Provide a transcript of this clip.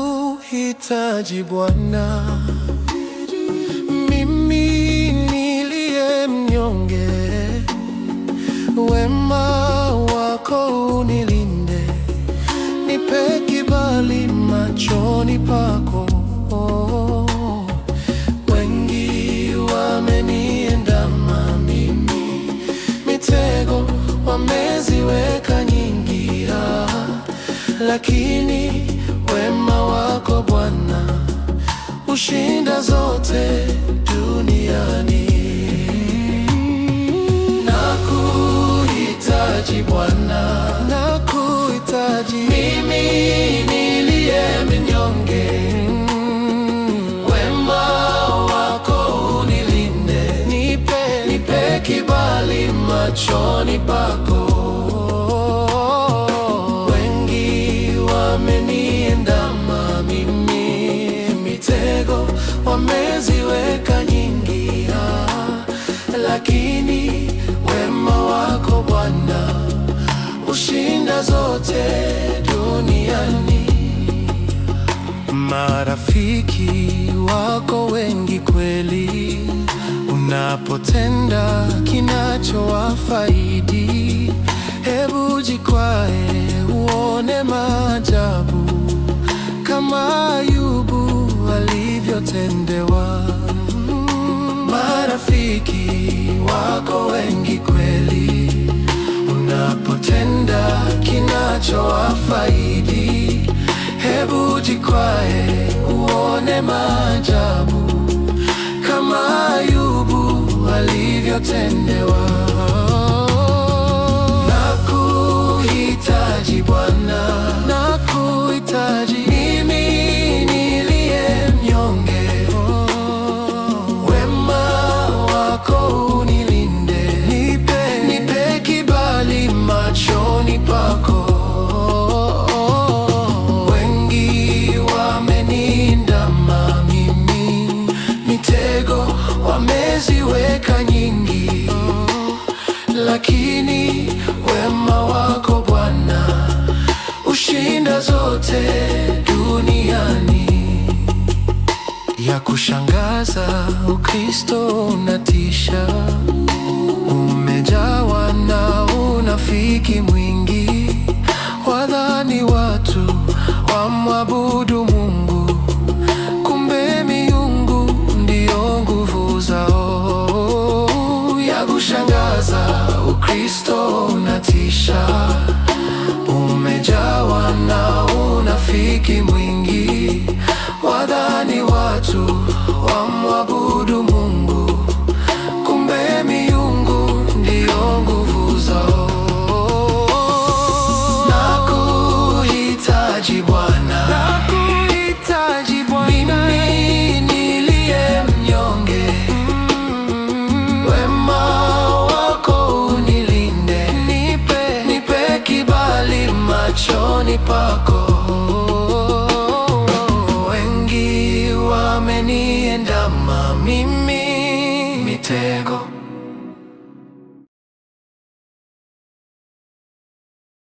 Nakuhitaji Bwana, mimi niliye mnyonge. Wema wako unilinde, nipe kibali machoni pako. Wengi wameniandama mimi, mitego wameziweka nyingi, lakini wema wako Bwana ushinda zote duniani. Nakuhitaji Bwana, nakuhitaji mimi niliye mnyonge. Wema wako unilinde, nipe kibali machoni pako. Wameniandama mimi, mitego wameziweka nyingi, lakini wema wako Bwana ushinda zote duniani. Marafiki wako wengi kweli, unapotenda kinachowafaidi. Hebu jikwae uone maajabu, kama Ayubu alivyotendewa. Marafiki wako wengi kweli, unapotenda kinachowafaidi. Hebu jikwae uone maajabu, kama Ayubu alivyotendewa. Nakuhitaji Bwana, nakuhitaji mimi niliye mnyonge. Wema wako unilinde, nipe kibali machoni pako. Wengi wameniandama mimi, mitego wameziweka nyingi, lakini wema wako Bwana ushinda zote duniani. Ya kushangaza, Ukristo unatisha, umejawa na unafiki mwingi. Wadhani watu wamwabudu Mungu, kumbe miungu ndiyo nguvu zao. Ya kushangaza, Ukristo unatisha, umejawa na unafiki mwingi. Wadhani watu